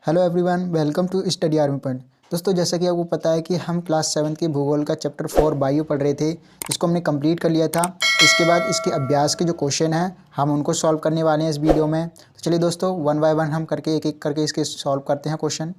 Hello everyone, welcome to study army point. दोस्तों, जैसा कि आपको पता है कि हम क्लास 7 के भूगोल का चैप्टर 4 बायो पढ़ रहे थे, जिसको हमने कंप्लीट कर लिया था। इसके बाद इसके अभ्यास के जो क्वेश्चन हैं हम उनको सॉल्व करने वाले हैं इस वीडियो में। तो चलिए दोस्तों, वन बाय वन हम करके एक एक करके इसके सॉल्व करते हैं क्वेश्चन।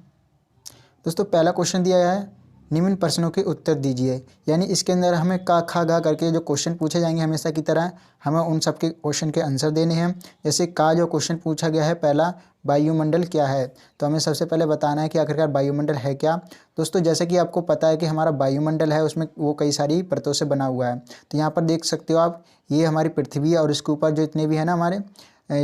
दोस्तों, पहला क्वेश्चन दिया गया है, निम्न प्रश्नों के उत्तर दीजिए। यानी इसके अंदर हमें का खा गा करके जो क्वेश्चन पूछे जाएंगे हमेशा की तरह हमें उन सब के क्वेश्चन के आंसर देने हैं। जैसे का जो क्वेश्चन पूछा गया है पहला, वायुमंडल क्या है, तो हमें सबसे पहले बताना है कि आखिरकार वायुमंडल है क्या। दोस्तों, जैसे कि आपको पता है कि हमारा वायुमंडल है, उसमें वो कई सारी परतों से बना हुआ है। तो यहाँ पर देख सकते हो आप, ये हमारी पृथ्वी है और इसके ऊपर जो इतने भी है ना हमारे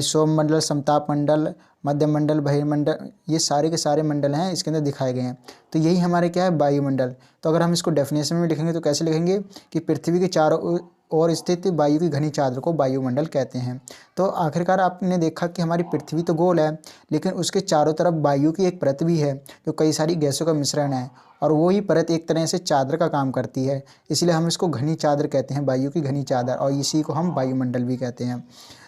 सौम्यमंडल, समताप मंडल, मध्यम मंडल, बहिर्मंडल, ये सारे के सारे मंडल हैं इसके अंदर दिखाए गए हैं। तो यही हमारे क्या है, वायुमंडल। तो अगर हम इसको डेफिनेशन में लिखेंगे तो कैसे लिखेंगे कि पृथ्वी के चारों ओर स्थित वायु की घनी चादर को वायुमंडल कहते हैं। तो आखिरकार आपने देखा कि हमारी पृथ्वी तो गोल है, लेकिन उसके चारों तरफ वायु की एक परत भी है जो कई सारी गैसों का मिश्रण है, और वही परत एक तरह से चादर का काम करती है। इसलिए हम इसको घनी चादर कहते हैं, वायु की घनी चादर, और इसी को हम वायुमंडल भी कहते हैं।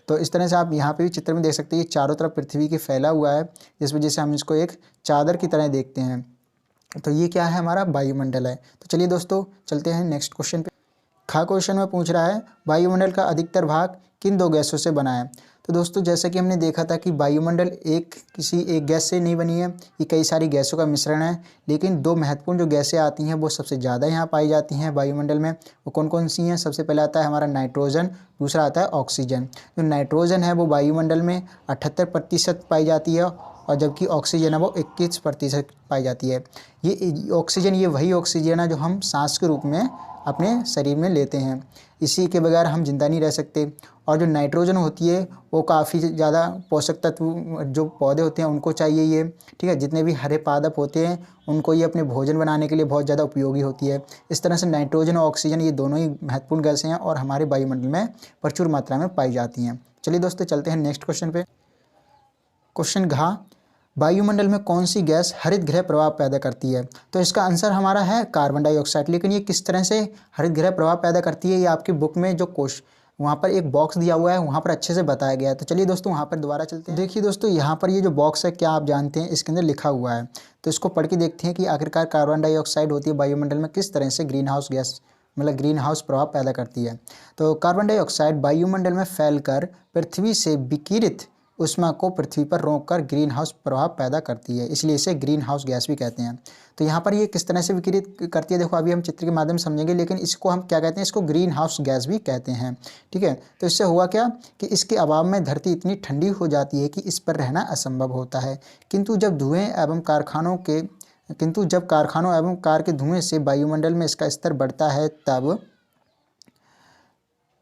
तो इस तरह से आप यहाँ पे भी चित्र में देख सकते हैं, ये चारों तरफ पृथ्वी के फैला हुआ है, जिस वजह से हम इसको एक चादर की तरह देखते हैं। तो ये क्या है, हमारा वायुमंडल है। तो चलिए दोस्तों, चलते हैं नेक्स्ट क्वेश्चन पे। खा क्वेश्चन में पूछ रहा है, वायुमंडल का अधिकतर भाग किन दो गैसों से बना है। तो दोस्तों, जैसा कि हमने देखा था कि वायुमंडल किसी एक गैस से नहीं बनी है, ये कई सारी गैसों का मिश्रण है। लेकिन दो महत्वपूर्ण जो गैसें आती हैं वो सबसे ज़्यादा यहाँ पाई जाती हैं वायुमंडल में। वो कौन कौन सी हैं? सबसे पहले आता है हमारा नाइट्रोजन, दूसरा आता है ऑक्सीजन। जो नाइट्रोजन है वो वायुमंडल में 78% पाई जाती है, और जबकि ऑक्सीजन है वो 21% पाई जाती है। ये ऑक्सीजन, ये वही ऑक्सीजन है जो हम सांस के रूप में अपने शरीर में लेते हैं। इसी के बगैर हम जिंदा नहीं रह सकते। और जो नाइट्रोजन होती है वो काफ़ी ज़्यादा पोषक तत्व जो पौधे होते हैं उनको चाहिए ये, ठीक है। जितने भी हरे पादप होते हैं उनको ये अपने भोजन बनाने के लिए बहुत ज़्यादा उपयोगी होती है। इस तरह से नाइट्रोजन और ऑक्सीजन ये दोनों ही महत्वपूर्ण गैसें हैं और हमारे वायुमंडल में प्रचुर मात्रा में पाई जाती हैं। चलिए दोस्तों, चलते हैं नेक्स्ट क्वेश्चन पे। क्वेश्चन घ, वायुमंडल में कौन सी गैस हरित गृह प्रभाव पैदा करती है। तो इसका आंसर हमारा है कार्बन डाइऑक्साइड। लेकिन ये किस तरह से हरित गृह प्रभाव पैदा करती है, ये आपकी बुक में जो क्वेश्चन वहाँ पर एक बॉक्स दिया हुआ है वहाँ पर अच्छे से बताया गया है। तो चलिए दोस्तों, वहाँ पर दोबारा चलते हैं। देखिए दोस्तों, यहाँ पर ये जो बॉक्स है, क्या आप जानते हैं इसके अंदर लिखा हुआ है? तो इसको पढ़ के देखते हैं कि आखिरकार कार्बन डाइऑक्साइड होती है वायुमंडल में किस तरह से ग्रीन हाउस गैस मतलब ग्रीन हाउस प्रभाव पैदा करती है। तो कार्बन डाइऑक्साइड वायुमंडल में फैलकर पृथ्वी से विकिरित ऊष्मा को पृथ्वी पर रोककर ग्रीन हाउस प्रभाव पैदा करती है, इसलिए इसे ग्रीन हाउस गैस भी कहते हैं। तो यहाँ पर ये किस तरह से विकिरित करती है, देखो अभी हम चित्र के माध्यम से समझेंगे, लेकिन इसको हम क्या कहते हैं, इसको ग्रीन हाउस गैस भी कहते हैं, ठीक है। तो इससे हुआ क्या कि इसके अभाव में धरती इतनी ठंडी हो जाती है कि इस पर रहना असंभव होता है। किंतु जब कारखानों एवं कार के धुएं से वायुमंडल में इसका स्तर बढ़ता है, तब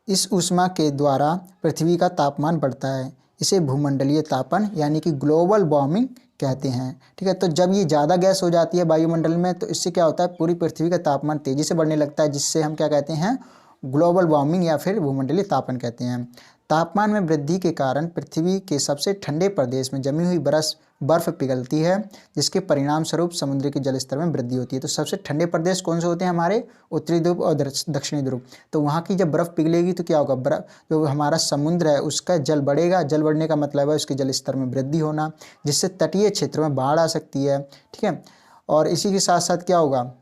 इस ऊष्मा के द्वारा पृथ्वी का तापमान बढ़ता है। इसे भूमंडलीय तापन यानी कि ग्लोबल वार्मिंग कहते हैं, ठीक है। तो जब ये ज़्यादा गैस हो जाती है वायुमंडल में, तो इससे क्या होता है, पूरी पृथ्वी का तापमान तेज़ी से बढ़ने लगता है, जिससे हम क्या कहते हैं, ग्लोबल वार्मिंग या फिर भूमंडलीय तापन कहते हैं। तापमान में वृद्धि के कारण पृथ्वी के सबसे ठंडे प्रदेश में जमी हुई बर्फ़ पिघलती है, जिसके परिणाम स्वरूप समुद्र के जल स्तर में वृद्धि होती है। तो सबसे ठंडे प्रदेश कौन से होते हैं, हमारे उत्तरी ध्रुव और दक्षिणी ध्रुव। तो वहाँ की जब बर्फ़ पिघलेगी तो क्या होगा, बर्फ जो हमारा समुद्र है उसका जल बढ़ेगा। जल बढ़ने का मतलब है उसके जल स्तर में वृद्धि होना, जिससे तटीय क्षेत्रों में बाढ़ आ सकती है, ठीक है। और इसी के साथ साथ क्या होगा,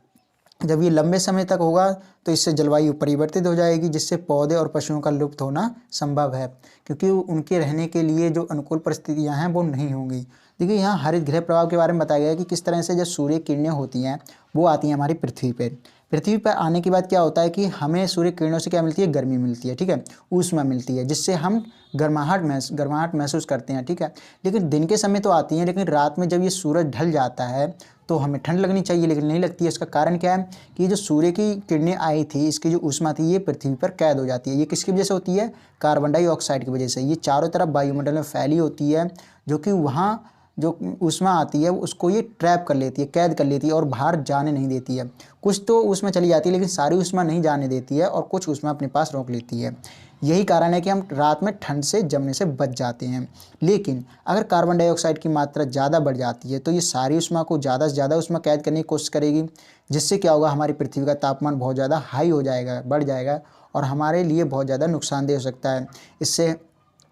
जब ये लंबे समय तक होगा तो इससे जलवायु परिवर्तित हो जाएगी, जिससे पौधे और पशुओं का लुप्त होना संभव है, क्योंकि उनके रहने के लिए जो अनुकूल परिस्थितियां हैं वो नहीं होंगी। देखिए, यहाँ हरित गृह प्रभाव के बारे में बताया गया है कि किस तरह से जो सूर्य किरणें होती हैं वो आती हैं हमारी पृथ्वी पर आने के बाद क्या होता है कि हमें सूर्य किरणों से क्या मिलती है, गर्मी मिलती है, ठीक है, ऊष्मा मिलती है, जिससे हम गर्माहट महसूस करते हैं, ठीक है। लेकिन दिन के समय तो आती हैं, लेकिन रात में जब ये सूरज ढल जाता है तो हमें ठंड लगनी चाहिए, लेकिन नहीं लगती है। इसका कारण क्या है कि जो सूर्य की किरणें आई थी, इसकी जो ऊष्मा थी, ये पृथ्वी पर कैद हो जाती है। ये किसकी वजह से होती है, कार्बन डाइऑक्साइड की वजह से। ये चारों तरफ वायुमंडल में फैली होती है, जो कि वहाँ जो ऊष्मा आती है उसको ये ट्रैप कर लेती है, कैद कर लेती है और बाहर जाने नहीं देती है। कुछ तो ऊष्मा चली जाती है, लेकिन सारी ऊष्मा नहीं जाने देती है, और कुछ ऊष्मा अपने पास रोक लेती है। यही कारण है कि हम रात में ठंड से जमने से बच जाते हैं। लेकिन अगर कार्बन डाइऑक्साइड की मात्रा ज़्यादा बढ़ जाती है तो ये सारी ऊष्मा को ज़्यादा से ज़्यादा ऊष्मा कैद करने की कोशिश करेगी, जिससे क्या होगा, हमारी पृथ्वी का तापमान बहुत ज़्यादा हाई हो जाएगा, बढ़ जाएगा, और हमारे लिए बहुत ज़्यादा नुकसानदेह हो सकता है। इससे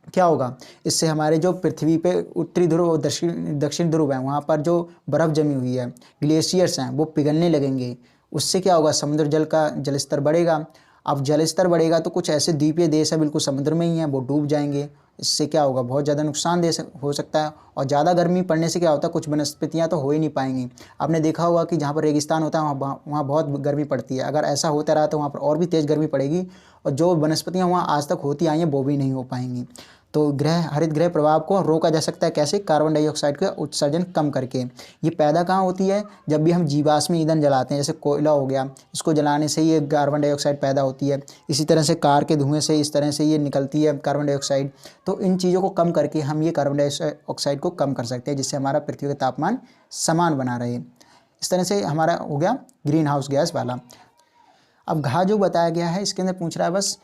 क्या होगा, इससे हमारे जो पृथ्वी पे उत्तरी ध्रुव और दक्षिण ध्रुव है वहाँ पर जो बर्फ़ जमी हुई है, ग्लेशियर्स हैं, वो पिघलने लगेंगे। उससे क्या होगा, समुद्र जल का जलस्तर बढ़ेगा। अब जलस्तर बढ़ेगा तो कुछ ऐसे द्वीपीय देश है बिल्कुल समुद्र में ही हैं, वो डूब जाएंगे। इससे क्या होगा, बहुत ज़्यादा नुकसान हो सकता है। और ज़्यादा गर्मी पड़ने से क्या होता है, कुछ वनस्पतियाँ तो हो ही नहीं पाएंगी। आपने देखा होगा कि जहाँ पर रेगिस्तान होता है वहाँ बहुत गर्मी पड़ती है। अगर ऐसा होता रहा तो वहाँ पर और भी तेज़ गर्मी पड़ेगी, और जो वनस्पतियाँ वहाँ आज तक होती आई हैं वो भी नहीं हो पाएंगी। तो हरित गृह प्रभाव को रोका जा सकता है कैसे, कार्बन डाइऑक्साइड का उत्सर्जन कम करके। ये पैदा कहाँ होती है, जब भी हम जीवाश्म ईंधन जलाते हैं, जैसे कोयला हो गया, इसको जलाने से ये कार्बन डाइऑक्साइड पैदा होती है। इसी तरह से कार के धुएं से इस तरह से ये निकलती है कार्बन डाइऑक्साइड। तो इन चीज़ों को कम करके हम ये कार्बन डाइऑक्साइड को कम कर सकते हैं, जिससे हमारा पृथ्वी का तापमान समान बना रहे। इस तरह से हमारा हो गया ग्रीन हाउस गैस वाला। अब घा जो बताया गया है इसके अंदर पूछ रहा है बस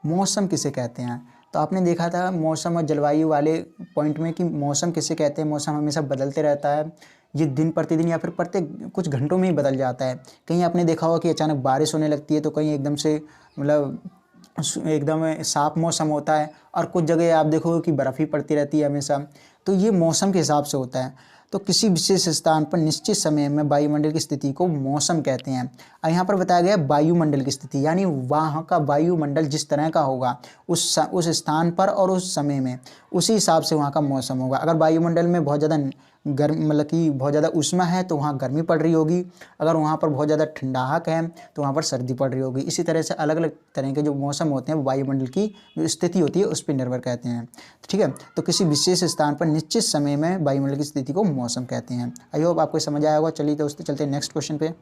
मौसम किसे कहते हैं। तो आपने देखा था मौसम और जलवायु वाले पॉइंट में कि मौसम किसे कहते हैं। मौसम हमेशा बदलते रहता है, ये दिन प्रतिदिन या फिर प्रत्येक कुछ घंटों में ही बदल जाता है। कहीं आपने देखा होगा कि अचानक बारिश होने लगती है, तो कहीं एकदम से मतलब एकदम साफ मौसम होता है, और कुछ जगह आप देखोगे कि बर्फ़ ही पड़ती रहती है हमेशा। तो ये मौसम के हिसाब से होता है। तो किसी विशेष स्थान पर निश्चित समय में वायुमंडल की स्थिति को मौसम कहते हैं। और यहाँ पर बताया गया वायुमंडल की स्थिति, यानी वहाँ का वायुमंडल जिस तरह का होगा उस स्थान पर और उस समय में, उसी हिसाब से वहाँ का मौसम होगा। अगर वायुमंडल में बहुत ज़्यादा गर्म मतलब कि बहुत ज़्यादा उष्मा है तो वहाँ गर्मी पड़ रही होगी। अगर वहाँ पर बहुत ज़्यादा ठंडाहक है तो वहाँ पर सर्दी पड़ रही होगी। इसी तरह से अलग अलग तरह के जो मौसम होते हैं वो वायुमंडल की जो स्थिति होती है उस पर निर्भर कहते हैं। ठीक है, तो किसी विशेष स्थान पर निश्चित समय में वायुमंडल की स्थिति को मौसम कहते हैं। आई होप आपको समझ आया होगा। चलिए दोस्तों चलते हैं नेक्स्ट क्वेश्चन पे।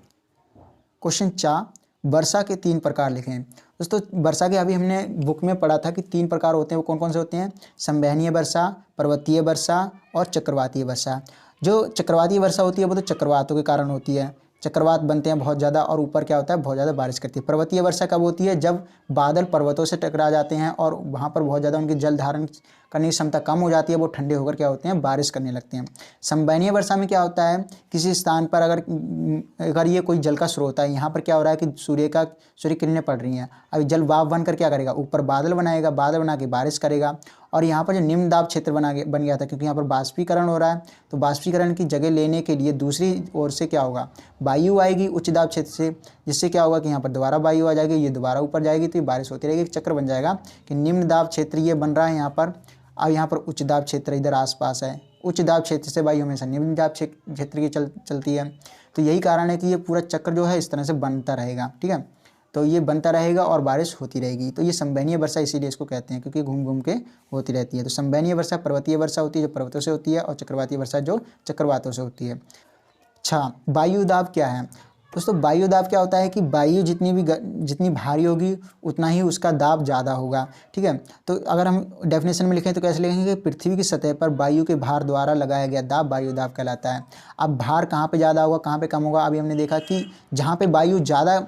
क्वेश्चन 4, वर्षा के 3 प्रकार लिखें। दोस्तों वर्षा के अभी हमने बुक में पढ़ा था कि 3 प्रकार होते हैं। वो कौन कौन से होते हैं, संवहनीय वर्षा, पर्वतीय वर्षा और चक्रवातीय वर्षा। जो चक्रवातीय वर्षा होती है वो तो चक्रवातों के कारण होती है, चक्रवात बनते हैं बहुत ज़्यादा और ऊपर क्या होता है, बहुत ज़्यादा बारिश करती है। पर्वतीय वर्षा कब होती है, जब बादल पर्वतों से टकरा जाते हैं और वहाँ पर बहुत ज़्यादा उनकी जल धारण करने की क्षमता कम हो जाती है, वो ठंडे होकर क्या होते हैं, बारिश करने लगते हैं। संवहनीय वर्षा में क्या होता है, किसी स्थान पर अगर ये कोई जल का स्रोत है, यहाँ पर क्या हो रहा है कि सूर्य किरणें पड़ रही हैं, अभी जल वाष्प बनकर क्या करेगा, ऊपर बादल बनाएगा, बादल बना के बारिश करेगा। और यहाँ पर जो निम्न दाब क्षेत्र बन गया था, क्योंकि यहाँ पर बाष्पीकरण हो रहा है, तो बाष्पीकरण की जगह लेने के लिए दूसरी ओर से क्या होगा, वायु आएगी उच्च दाब क्षेत्र से, जिससे क्या होगा कि यहाँ पर दोबारा वायु आ जाएगी, ये दोबारा ऊपर जाएगी, तो ये बारिश होती रहेगी। एक चक्र बन जाएगा कि निम्न दाब क्षेत्र ये बन रहा है यहाँ पर, अब यहाँ पर उच्च दाब क्षेत्र इधर आसपास है। उच्च दाब क्षेत्र से वायु हमेशा निम्न दाब क्षेत्र की चलती है। तो यही कारण है कि ये पूरा चक्र जो है इस तरह से बनता रहेगा। ठीक है, तो ये बनता रहेगा और बारिश होती रहेगी। तो ये संवहनीय वर्षा इसीलिए इसको कहते हैं, क्योंकि घूम घूम के होती रहती है। तो संवहनीय वर्षा पर्वतीय वर्षा होती है जो पर्वतों से होती है, और चक्रवातीय वर्षा जो चक्रवातों से होती है। अच्छा, वायु दाब क्या है दोस्तों। वायु दाब क्या होता है कि वायु जितनी भारी होगी उतना ही उसका दाब ज़्यादा होगा। ठीक है, तो अगर हम डेफिनेशन में लिखें तो कैसे लिखेंगे, पृथ्वी की सतह पर वायु के भार द्वारा लगाया गया दाब वायु दाब कहलाता है। अब भार कहाँ पे ज़्यादा होगा, कहाँ पे कम होगा, अभी हमने देखा कि जहाँ पे वायु ज़्यादा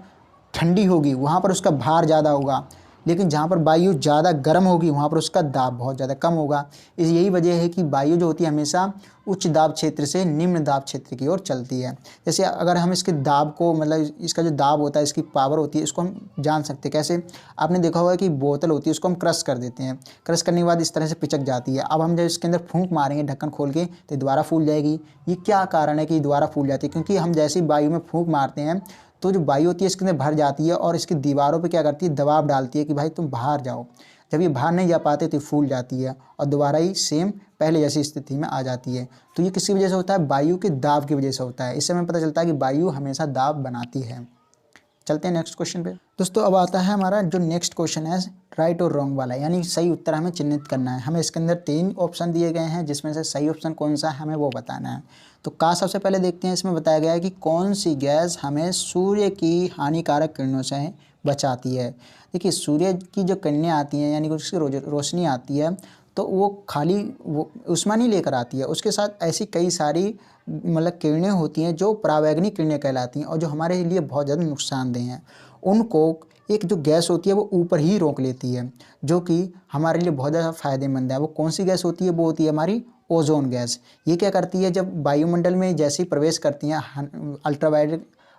ठंडी होगी वहाँ पर उसका भार ज़्यादा होगा, लेकिन जहाँ पर वायु ज़्यादा गर्म होगी वहाँ पर उसका दाब बहुत ज़्यादा कम होगा। यही वजह है कि वायु जो होती है हमेशा उच्च दाब क्षेत्र से निम्न दाब क्षेत्र की ओर चलती है। जैसे अगर हम इसके दाब को मतलब इसका जो दाब होता है, इसकी पावर होती है, इसको हम जान सकते हैं कैसे। आपने देखा होगा कि बोतल होती है, उसको हम क्रश कर देते हैं, क्रश करने के बाद इस तरह से पिचक जाती है। अब हम जब इसके अंदर फूंक मारेंगे ढक्कन खोल के तो दोबारा फूल जाएगी। ये क्या कारण है कि दोबारा फूल जाती है, क्योंकि हम जैसे ही वायु में फूंक मारते हैं तो जो वायु होती है इसके अंदर भर जाती है और इसकी दीवारों पे क्या करती है, दबाव डालती है कि भाई तुम बाहर जाओ। जब ये बाहर नहीं जा पाते तो फूल जाती है और दोबारा ही सेम पहले जैसी स्थिति में आ जाती है। तो ये किसकी वजह से होता है, वायु के दाब की वजह से होता है। इससे हमें पता चलता है कि वायु हमेशा दाब बनाती है। चलते हैं नेक्स्ट क्वेश्चन पे दोस्तों। अब आता है हमारा जो नेक्स्ट क्वेश्चन है राइट और रॉन्ग वाला, यानी सही उत्तर हमें चिन्हित करना है। हमें इसके अंदर 3 ऑप्शन दिए गए हैं, जिसमें से सही ऑप्शन कौन सा है हमें वो बताना है। तो का सबसे पहले देखते हैं। इसमें बताया गया है कि कौन सी गैस हमें सूर्य की हानिकारक किरणों से बचाती है। देखिए सूर्य की जो किरणें आती हैं यानी कि उसकी रोशनी आती है तो वो खाली वो ऊष्मा नहीं लेकर आती है, उसके साथ ऐसी कई सारी मतलब किरणें होती हैं जो परावैंगनिक किरणें कहलाती हैं और जो हमारे लिए बहुत ज़्यादा नुकसानदेह हैं। उनको एक जो गैस होती है वो ऊपर ही रोक लेती है, जो कि हमारे लिए बहुत ज़्यादा फ़ायदेमंद है। वो कौन सी गैस होती है, वो होती है हमारी ओजोन गैस। ये क्या करती है, जब वायुमंडल में जैसे ही प्रवेश करती हैं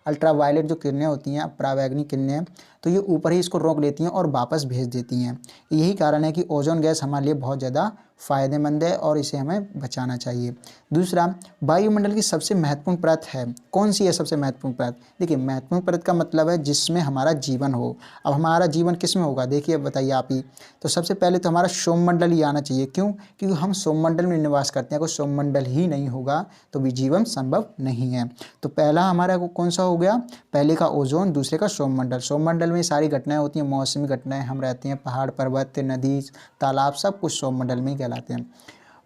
अल्ट्रावायलेट जो किरणें होती हैं, परावैंगनी किरणें, तो ये ऊपर ही इसको रोक लेती हैं और वापस भेज देती हैं। यही कारण है कि ओजोन गैस हमारे लिए बहुत ज़्यादा फ़ायदेमंद है और इसे हमें बचाना चाहिए। दूसरा, वायुमंडल की सबसे महत्वपूर्ण परत है, कौन सी है सबसे महत्वपूर्ण परत? देखिए, महत्वपूर्ण परत का मतलब है जिसमें हमारा जीवन हो। अब हमारा जीवन किस में होगा, देखिए बताइए आप ही। तो सबसे पहले तो हमारा सौरमंडल ही आना चाहिए। क्यों? क्योंकि हम सौरमंडल में निवास करते हैं। अगर सौरमंडल ही नहीं होगा तो भी जीवन संभव नहीं है। तो पहला हमारा कौन सा हो गया? पहले का ओजोन, दूसरे का सौरमंडल। सौरमंडल में सारी घटनाएं होती हैं, मौसमी घटनाएं, हम रहते हैं, पहाड़ पर्वत, नदी, तालाब, सब कुछ सौरमंडल में ही कहलाते हैं।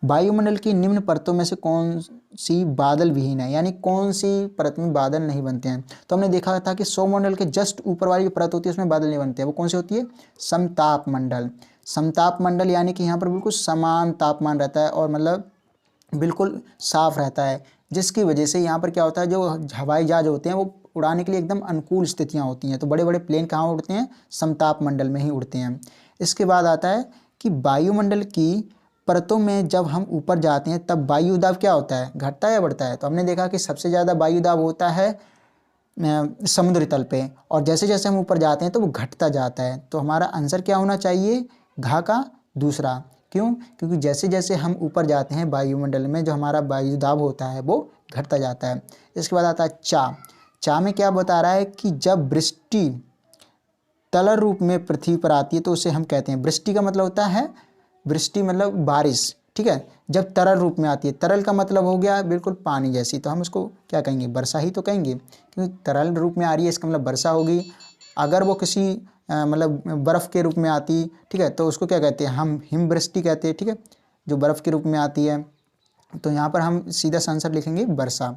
वायुमंडल की निम्न परतों में से कौन सी बादल विहीन है, यानी कौन सी परत में बादल नहीं बनते हैं? तो हमने देखा था कि सौरमंडल के जस्ट ऊपर वाली जो परत होती है उसमें बादल नहीं बनते हैं। वो कौन सी होती है? समताप मंडल। समताप मंडल यानी कि यहाँ पर बिल्कुल समान तापमान रहता है और मतलब बिल्कुल साफ रहता है, जिसकी वजह से यहाँ पर क्या होता है, जो हवाई जहाज होते हैं वो उड़ाने के लिए एकदम अनुकूल स्थितियाँ होती हैं। तो बड़े बड़े प्लेन कहाँ उड़ते हैं? समताप मंडल में ही उड़ते हैं। इसके बाद आता है कि वायुमंडल की परतों में जब हम ऊपर जाते हैं तब वायु दाब क्या होता है, घटता है या बढ़ता है? तो हमने देखा कि सबसे ज़्यादा वायु दाब होता है समुद्र तल पे, और जैसे जैसे हम ऊपर जाते हैं तो वो घटता जाता है। तो हमारा आंसर क्या होना चाहिए? घा का दूसरा। क्यों? क्योंकि जैसे जैसे हम ऊपर जाते हैं वायुमंडल में जो हमारा वायु दाब होता है वो घटता जाता है। इसके बाद आता है चा। चा में क्या बता रहा है कि जब वृष्टि तलर रूप में पृथ्वी पर आती है तो उसे हम कहते हैं, वृष्टि का मतलब होता है, वृष्टि मतलब बारिश, ठीक है। जब तरल रूप में आती है, तरल का मतलब हो गया बिल्कुल पानी जैसी, तो हम उसको क्या कहेंगे? वर्षा ही तो कहेंगे, क्योंकि तरल रूप में आ रही है इसका मतलब वर्षा होगी। अगर वो किसी मतलब बर्फ़ के रूप में आती, ठीक है, तो उसको क्या कहते हैं? हम हिमवृष्टि कहते हैं, ठीक है, जो बर्फ़ के रूप में आती है। तो यहाँ पर हम सीधा सा आंसर लिखेंगे वर्षा।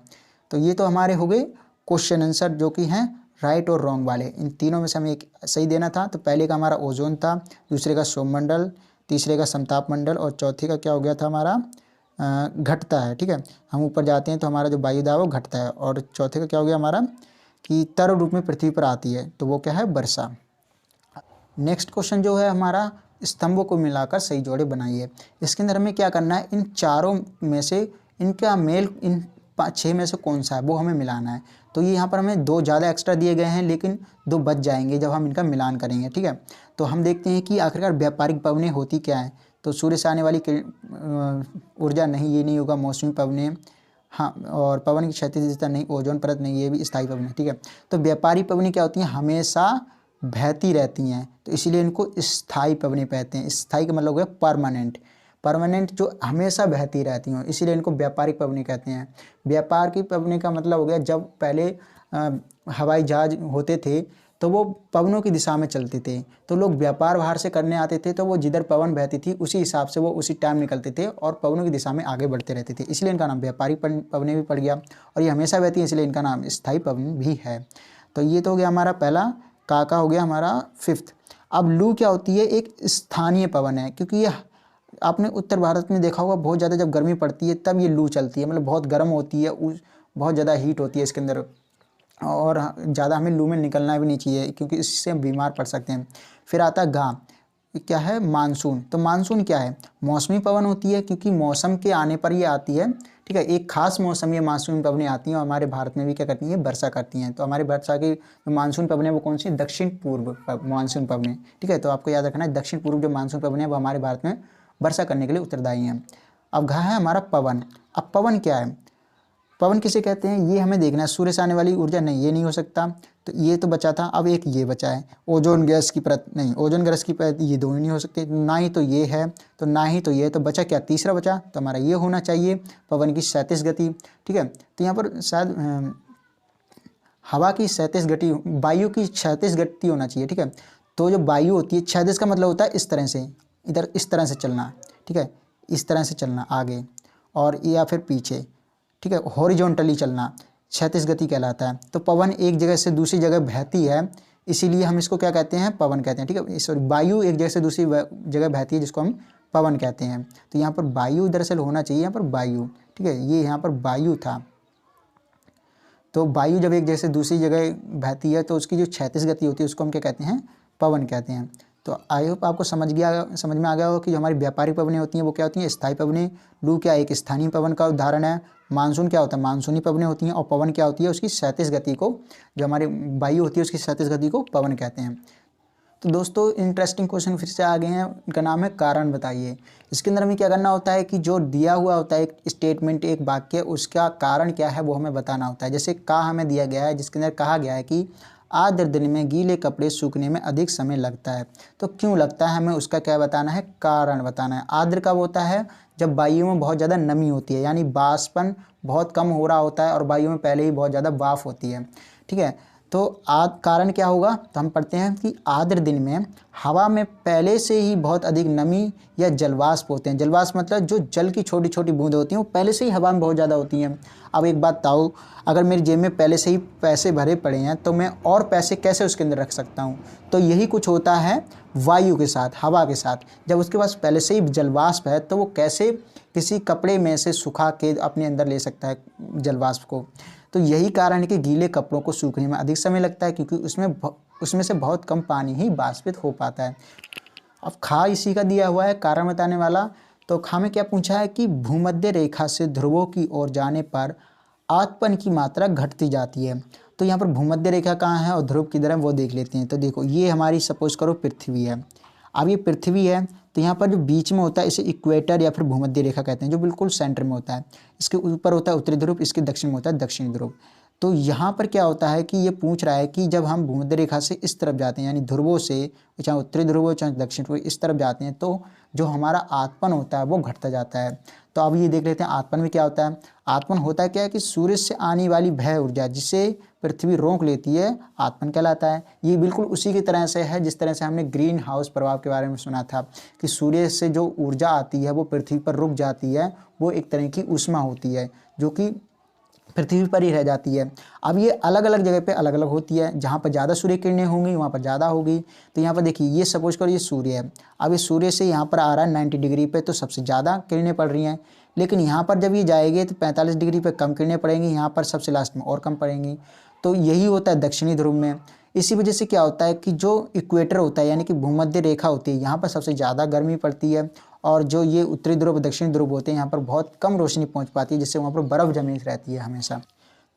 तो ये तो हमारे हो गए क्वेश्चन आंसर जो कि हैं राइट और रॉन्ग वाले। इन तीनों में से हमें एक सही देना था। तो पहले का हमारा ओजोन था, दूसरे का सौरमंडल, तीसरे का समताप मंडल और चौथे का क्या हो गया था हमारा? घटता है, ठीक है। हम ऊपर जाते हैं तो हमारा जो वायु दाब वो घटता है। और चौथे का क्या हो गया हमारा? कि तरल रूप में पृथ्वी पर आती है, तो वो क्या है? वर्षा। नेक्स्ट क्वेश्चन जो है हमारा, स्तंभों को मिलाकर सही जोड़े बनाइए। इसके अंदर हमें क्या करना है? इन चारों में से इनका मेल इन 6 में से कौन सा है वो हमें मिलाना है। तो ये यहाँ पर हमें 2 ज़्यादा एक्स्ट्रा दिए गए हैं, लेकिन 2 बच जाएंगे जब हम इनका मिलान करेंगे, ठीक है। तो हम देखते हैं कि आखिरकार व्यापारिक पवनें होती क्या हैं। तो सूर्य से आने वाली ऊर्जा नहीं, ये नहीं होगा। मौसमी पवनें, हाँ, और पवन की क्षैतिज दिशा नहीं, ओजोन परत नहीं, ये भी स्थायी पवनें, ठीक है। तो व्यापारी पवनें क्या होती हैं? हमेशा बहती रहती हैं, तो इसीलिए इनको स्थायी पवनें कहते हैं। स्थायी का मतलब हो गया परमानेंट, परमानेंट जो हमेशा बहती रहती हों, इसीलिए इनको व्यापारिक पवनें कहते हैं। व्यापार की पवनें का मतलब हो गया जब पहले हवाई जहाज होते थे तो वो पवनों की दिशा में चलते थे, तो लोग व्यापार बाहर से करने आते थे तो वो जिधर पवन बहती थी उसी हिसाब से वो उसी टाइम निकलते थे और पवनों की दिशा में आगे बढ़ते रहते थे, इसलिए इनका नाम व्यापारिक पवनें भी पड़ गया। और ये हमेशा बहती है इसलिए इनका नाम स्थायी पवन भी है। तो ये तो हो गया हमारा पहला, काका हो गया हमारा 5th। अब लू क्या होती है? एक स्थानीय पवन है, क्योंकि ये आपने उत्तर भारत में देखा होगा बहुत ज़्यादा जब गर्मी पड़ती है तब ये लू चलती है, मतलब बहुत गर्म होती है, बहुत ज़्यादा हीट होती है इसके अंदर, और ज़्यादा हमें लू में निकलना भी नहीं चाहिए क्योंकि इससे हम बीमार पड़ सकते हैं। फिर आता है गा, क्या है? मानसून। तो मानसून क्या है? मौसमी पवन होती है, क्योंकि मौसम के आने पर ये आती है, ठीक है। एक खास मौसम ये मानसून पवनें आती हैं और हमारे भारत में भी क्या करती हैं? वर्षा करती हैं। तो हमारे वर्षा की जो मानसून पवनें वो कौन सी? दक्षिण पूर्व मानसून पवनें, ठीक है। तो आपको याद रखना है दक्षिण पूर्व जो मानसून पवनें वो हमारे भारत में वर्षा करने के लिए उत्तरदायी हैं। अब घा है हमारा पवन। अब पवन क्या है? पवन किसे कहते हैं ये हमें देखना है। सूर्य से आने वाली ऊर्जा नहीं, ये नहीं हो सकता, तो ये तो बचा था। अब एक ये बचा है ओजोन गैस की परत, नहीं, ओजोन गैस की परत, ये दोनों नहीं हो सकते, ना ही तो ये है तो ना ही तो ये, तो बचा क्या? तीसरा बचा, तो हमारा ये होना चाहिए पवन की क्षैतिज गति, ठीक है। तो यहाँ पर शायद हवा की क्षैतिज गति, वायु की क्षैतिज गति होना चाहिए, ठीक है। तो जो वायु होती है, क्षैतिज का मतलब होता है इस तरह से, इधर इस तरह से चलना, ठीक है, इस तरह से चलना आगे और या फिर पीछे, ठीक है, हॉरिजॉन्टली चलना, क्षैतिज गति कहलाता है। तो पवन एक जगह से दूसरी जगह बहती है, इसीलिए हम इसको क्या कहते हैं? पवन कहते हैं, ठीक है। सॉरी, वायु एक जगह से दूसरी जगह बहती है जिसको हम पवन कहते हैं। तो यहाँ पर वायु दरअसल होना चाहिए, यहाँ पर वायु, ठीक है, ये यहाँ पर वायु था। तो वायु जब एक जगह से दूसरी जगह बहती है तो उसकी जो क्षैतिज गति होती है उसको हम क्या कहते हैं? पवन कहते हैं। तो आई होप आपको समझ में आ गया होगा कि जो हमारी व्यापारिक पवनें होती हैं वो क्या होती हैं, स्थायी पवनें। लू क्या एक स्थानीय पवन का उदाहरण है। मानसून क्या होता है, मानसूनी पवनें होती हैं। और पवन क्या होती है, उसकी क्षैतिज गति को, जो हमारी वायु होती है उसकी क्षैतिज गति को पवन कहते हैं। तो दोस्तों इंटरेस्टिंग क्वेश्चन फिर से आ गए हैं, इनका नाम है कारण बताइए। इसके अंदर हमें क्या करना होता है कि जो दिया हुआ होता है एक स्टेटमेंट, एक वाक्य, उसका कारण क्या है वो हमें बताना होता है। जैसे का हमें दिया गया है जिसके अंदर कहा गया है कि आर्द्र दिन में गीले कपड़े सूखने में अधिक समय लगता है। तो क्यों लगता है, हमें उसका क्या बताना है, कारण बताना है। आर्द्र कब होता है, जब वायु में बहुत ज़्यादा नमी होती है, यानी वाष्पन बहुत कम हो रहा होता है और वायु में पहले ही बहुत ज़्यादा वाफ होती है। ठीक है, तो कारण क्या होगा, तो हम पढ़ते हैं कि आर्द्र दिन में हवा में पहले से ही बहुत अधिक नमी या जलवाष्प होते हैं। जलवाष्प मतलब जो जल की छोटी छोटी बूंदें होती हैं वो पहले से ही हवा में बहुत ज़्यादा होती हैं। अब एक बात बताओ, अगर मेरी जेब में पहले से ही पैसे भरे पड़े हैं तो मैं और पैसे कैसे उसके अंदर रख सकता हूँ। तो यही कुछ होता है वायु के साथ, हवा के साथ। जब उसके पास पहले से ही जलवाष्प है तो वो कैसे किसी कपड़े में से सुखा के अपने अंदर ले सकता है जलवाष्प को। तो यही कारण है कि गीले कपड़ों को सूखने में अधिक समय लगता है, क्योंकि उसमें से बहुत कम पानी ही वाष्पित हो पाता है। अब खा इसी का दिया हुआ है कारण बताने वाला। तो खा में क्या पूछा है कि भूमध्य रेखा से ध्रुवों की ओर जाने पर आतपन की मात्रा घटती जाती है। तो यहाँ पर भूमध्य रेखा कहाँ है और ध्रुव किधर है वो देख लेते हैं। तो देखो ये हमारी सपोज करो पृथ्वी है। अब ये पृथ्वी है तो यहाँ पर जो बीच में होता है इसे इक्वेटर या फिर भूमध्य रेखा कहते हैं, जो बिल्कुल सेंटर में होता है। इसके ऊपर होता है उत्तरी ध्रुव, इसके दक्षिण में होता है दक्षिणी ध्रुव। तो यहाँ पर क्या होता है कि ये पूछ रहा है कि जब हम भूमध्य रेखा से इस तरफ जाते हैं, यानी ध्रुवों से, चाहे उत्तरी ध्रुव हो चाहे दक्षिण ध्रुव, इस तरफ जाते हैं तो जो हमारा आतपन होता है वो घटता जाता है। तो अब ये देख लेते हैं आतपन में क्या होता है। आतपन होता है क्या है कि सूर्य से आने वाली भय ऊर्जा जिसे पृथ्वी रोक लेती है, आतपन कहलाता है। ये बिल्कुल उसी की तरह से है जिस तरह से हमने ग्रीन हाउस प्रभाव के बारे में सुना था कि सूर्य से जो ऊर्जा आती है वो पृथ्वी पर रुक जाती है, वो एक तरह की ऊष्मा होती है जो कि पृथ्वी पर ही रह जाती है। अब ये अलग अलग जगह पे अलग अलग होती है, जहाँ पर ज़्यादा सूर्य किरणें होंगी वहाँ पर ज़्यादा होगी। तो यहाँ पर देखिए ये सपोज करो ये सूर्य है। अब ये सूर्य से यहाँ पर आ रहा है 90 डिग्री पे तो सबसे ज़्यादा किरणें पड़ रही हैं, लेकिन यहाँ पर जब ये जाएगी तो 45 डिग्री पे कम किरणें पड़ेंगी, यहाँ पर सबसे लास्ट में और कम पड़ेंगी। तो यही होता है दक्षिणी ध्रुव में। इसी वजह से क्या होता है कि जो इक्वेटर होता है यानी कि भूमध्य रेखा होती है, यहाँ पर सबसे ज़्यादा गर्मी पड़ती है, और जो ये उत्तरी ध्रुव दक्षिणी ध्रुव होते हैं यहाँ पर बहुत कम रोशनी पहुँच पाती है, जिससे वहाँ पर बर्फ़ जमी रहती है हमेशा।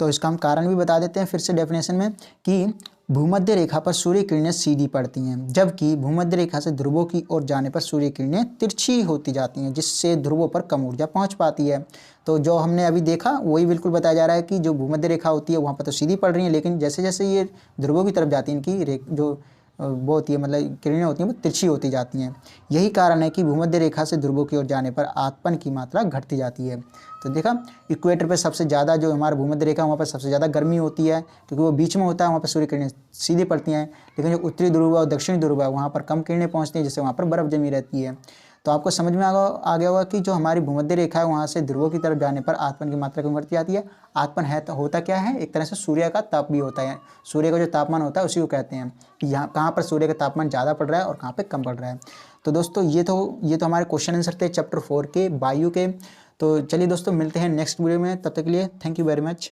तो इसका हम कारण भी बता देते हैं फिर से डेफिनेशन में कि भूमध्य रेखा पर सूर्य किरणें सीधी पड़ती हैं, जबकि भूमध्य रेखा से ध्रुवों की ओर जाने पर सूर्य किरणें तिरछी होती जाती हैं, जिससे ध्रुवों पर कम ऊर्जा पहुंच पाती है। तो जो हमने अभी देखा वही बिल्कुल बताया जा रहा है कि जो भूमध्य रेखा होती है वहाँ पर तो सीधी पड़ रही है, लेकिन जैसे जैसे ये ध्रुवों की तरफ जाती है इनकी जो वो होती है मतलब किरणें होती हैं वो तिरछी होती जाती हैं। यही कारण है कि भूमध्य रेखा से ध्रुवों की ओर जाने पर आतपन की मात्रा घटती जाती है। तो देखा इक्वेटर पे सबसे ज़्यादा जो हमारा भूमध्य रेखा वहाँ पर सबसे ज़्यादा गर्मी होती है, क्योंकि वो बीच में होता है, वहाँ पर सूर्य किरणें सीधे पड़ती हैं। लेकिन जो उत्तरी ध्रुव और दक्षिणी ध्रुव है वहाँ पर कम किरणें पहुँचती हैं, जिससे वहाँ पर बर्फ़ जमी रहती है। तो आपको समझ में आ गया होगा कि जो हमारी भूमध्य रेखा है वहाँ से ध्रुवों की तरफ जाने पर आतपन की मात्रा क्यों घटती जाती है। आतपन है तो होता क्या है, एक तरह से सूर्य का ताप भी होता है। सूर्य का जो तापमान होता है उसी को कहते हैं कि यहाँ कहाँ पर सूर्य का तापमान ज़्यादा पड़ रहा है और कहाँ पर कम पड़ रहा है। तो दोस्तों ये तो हमारे क्वेश्चन आंसर थे चैप्टर 4 के वायु के। तो चलिए दोस्तों मिलते हैं नेक्स्ट वीडियो में, तब तक के लिए थैंक यू वेरी मच।